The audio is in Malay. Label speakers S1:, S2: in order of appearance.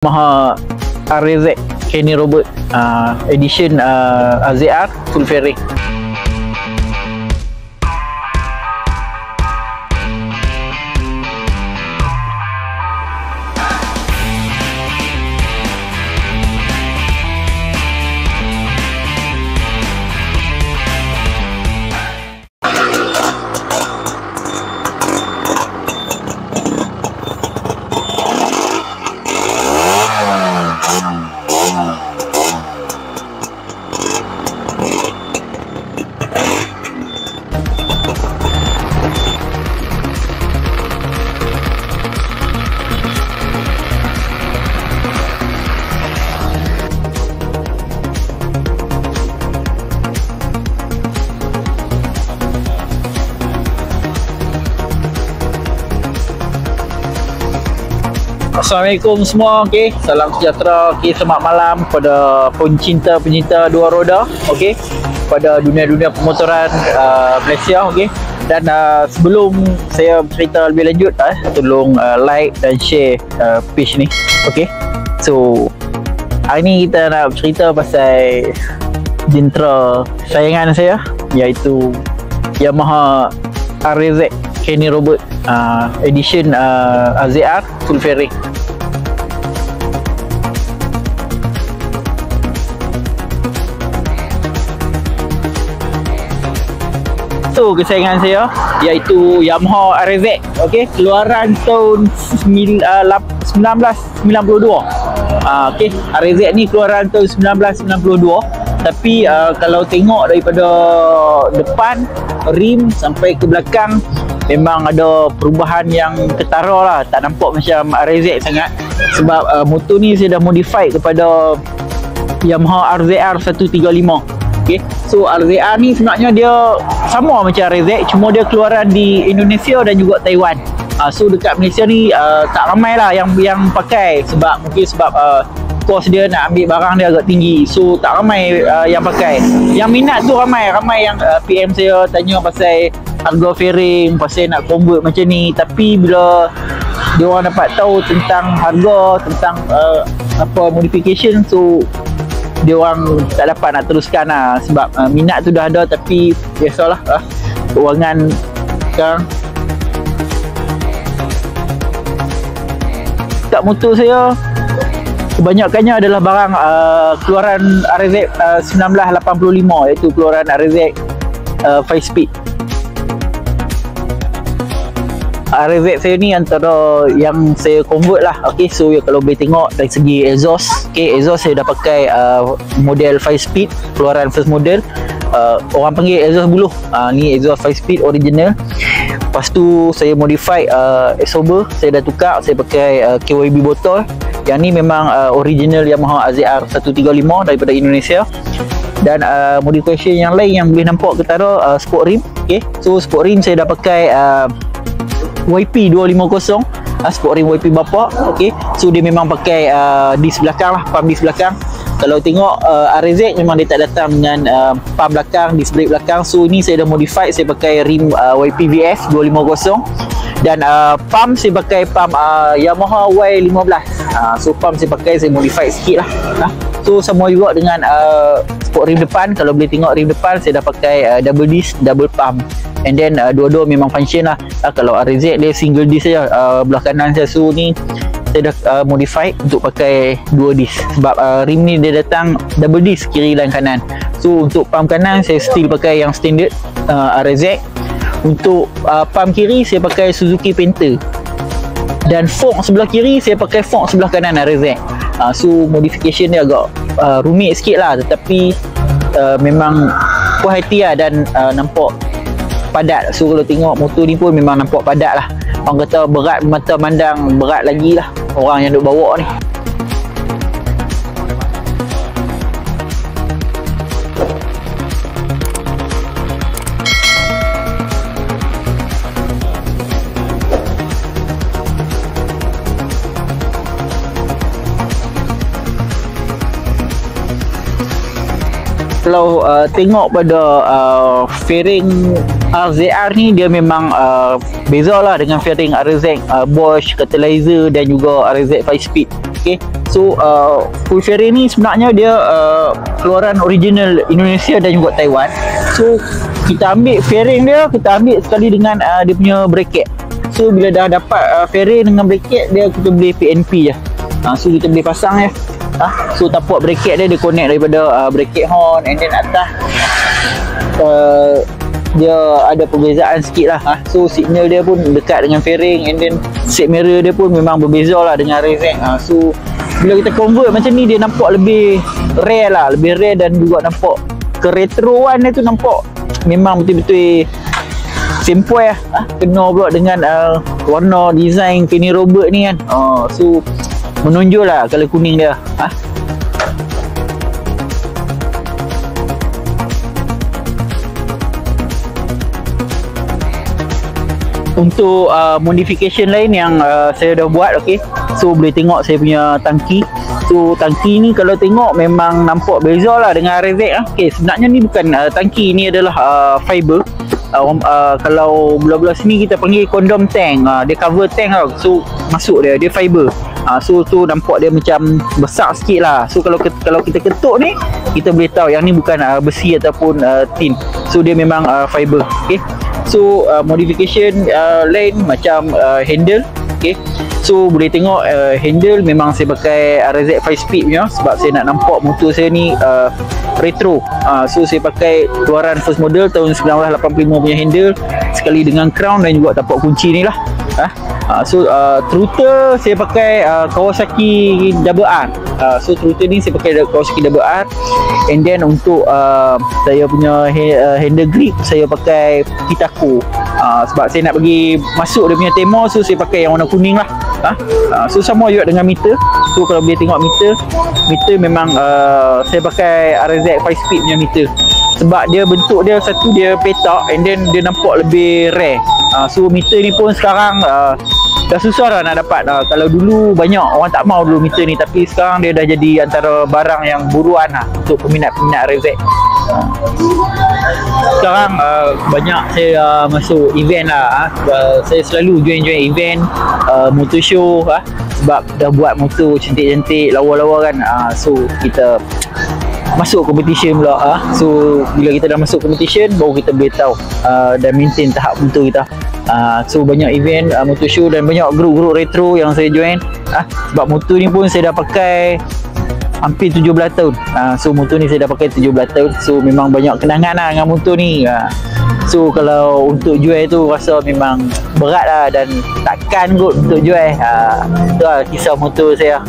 S1: Yamaha RZ Kenny Robert edition ZR full fairing. Assalamualaikum semua, okey. Salam sejahtera, okey, selamat malam kepada pencinta dua roda, okey, pada dunia-dunia pemotoran Malaysia, okey. Dan sebelum saya bercerita lebih lanjut, tolong like dan share page ni, okey. So hari ni kita nak bercerita pasal jentera sayangan saya, iaitu Yamaha RZ Kenny Robert edition ZR full fairing. So kesayangan saya iaitu Yamaha RZ, okey, keluaran tahun 1992. Okey, RZ ni keluaran tahun 1992, tapi kalau tengok daripada depan rim sampai ke belakang memang ada perubahan yang ketara lah, tak nampak macam RZ sangat, sebab motor ni saya dah modify kepada Yamaha RZR 135. Okay. So RZR ni sebenarnya dia sama macam RZ, cuma dia keluaran di Indonesia dan juga Taiwan. So dekat Malaysia ni tak ramai lah yang pakai, sebab mungkin sebab kos dia nak ambil barang dia agak tinggi, so tak ramai yang pakai. Yang minat tu ramai yang PM saya tanya pasal harga fairing, pasal nak convert macam ni, tapi bila dia orang dapat tahu tentang harga, tentang apa modification, so dia orang tak dapat nak teruskan lah, sebab minat tu dah ada, tapi biasalah kewangan sekarang. Kat motor saya kebanyakannya adalah barang keluaran RZ 1985, iaitu keluaran RZ 5 speed. RZ saya ni antara yang saya convert lah, okey. So kalau boleh tengok dari segi exhaust, okey, exhaust saya dah pakai model 5 speed, keluaran first model, orang panggil exhaust buluh. Ni exhaust 5 speed original. Lepas tu saya modify exhauster, saya dah tukar, saya pakai KYB botol. Yang ni memang original Yamaha ZR 135 daripada Indonesia. Dan modification yang lain yang boleh nampak ketara sport rim, okey. So sport rim saya dah pakai YP 250, sport rim YP bapak, okey. So dia memang pakai disc belakang lah, pump disc belakang. Kalau tengok RZ memang dia tak datang dengan pump belakang, disc brake belakang. So ni saya dah modify, saya pakai rim YP VS 250. Dan pump saya pakai pump Yamaha Y15. So pump saya pakai, saya modify sikit lah. So sama juga dengan sport rim depan. Kalau boleh tengok rim depan saya dah pakai double disc, double pump. And then dua-dua memang function lah. Kalau RZ dia single disc saja belah kanan saya. So ni saya dah modify untuk pakai dua disc, sebab rim ni dia datang double disc kiri dan kanan. So untuk pump kanan saya still pakai yang standard RZ. Untuk pump kiri saya pakai Suzuki Panther. Dan fork sebelah kiri saya pakai fork sebelah kanan RZ. So modification dia agak rumit sikit lah, tetapi memang puas hati lah, dan nampak padat. So kalau tengok motor ni pun memang nampak padat lah. Orang kata berat mata mandang, berat lagi lah orang yang duk bawa ni. Kalau tengok pada fairing RZR ni, dia memang beza lah dengan fairing RZ Bosch, Catalyzer dan juga RZ 5 speed. Okay, So full fairing ni sebenarnya dia keluaran original Indonesia dan juga Taiwan. So kita ambil fairing dia, kita ambil sekali dengan dia punya bracket. So bila dah dapat fairing dengan bracket dia, kita beli PNP je. So kita boleh pasang je. So tapak bracket dia connect daripada bracket horn, and then atas dia ada perbezaan sikit lah. So signal dia pun dekat dengan fairing, and then set mirror dia pun memang berbeza lah dengan Razak. So bila kita convert macam ni, dia nampak lebih rare lah, lebih rare, dan juga nampak ke retroan dia tu nampak memang betul-betul sempoi lah. Kena pula dengan warna design Kenny Robert ni kan. So menonjol lah colour kuning dia. Untuk modification lain yang saya dah buat, okey. So boleh tengok saya punya tangki. So tangki ni kalau tengok memang nampak beza lah dengan Razak. Okey, sebenarnya ni bukan tangki, ni adalah fiber. Kalau belah-belah sini kita panggil condom tank. Dia cover tank tau. So masuk dia fiber. So tu nampak dia macam besar sikit lah. So kalau kita ketuk ni, kita boleh tahu yang ni bukan besi ataupun tin. So dia memang fiber. Okey. So modification lain macam handle. Okay. So boleh tengok handle memang saya pakai Razak 5 speed punya, sebab saya nak nampak motor saya ni retro. So saya pakai keluaran first model tahun 1985 punya handle, sekali dengan crown dan juga tapak kunci ni lah. So throttle saya pakai Kawasaki Double R. So throttle ni saya pakai Kawasaki Double R. And then untuk saya punya handle grip saya pakai Kitako. Sebab saya nak bagi masuk dia punya tema, so saya pakai yang warna kuning lah. So sama juga dengan meter. So kalau boleh tengok meter memang saya pakai Razak 5 speed punya meter, sebab dia bentuk dia satu, dia petak, and then dia nampak lebih rare. So meter ni pun sekarang dah susah lah nak dapat. Kalau dulu banyak orang tak mau dulu meter ni, tapi sekarang dia dah jadi antara barang yang buruan lah untuk peminat-peminat Razak. Sekarang banyak saya masuk event lah. Saya selalu join event, motor show, sebab dah buat motor cantik-cantik, lawa-lawa kan. So kita masuk competition pula. So bila kita dah masuk competition, baru kita boleh tahu dan maintain tahap motor kita. So banyak event motor show dan banyak grup-grup retro yang saya join. Sebab motor ni pun saya dah pakai hampir 17 tahun. So motor ni saya dah pakai 17 tahun. So memang banyak kenangan lah dengan motor ni. So kalau untuk jual tu rasa memang berat lah, dan takkan kot untuk jual. Itu lah kisah motor saya.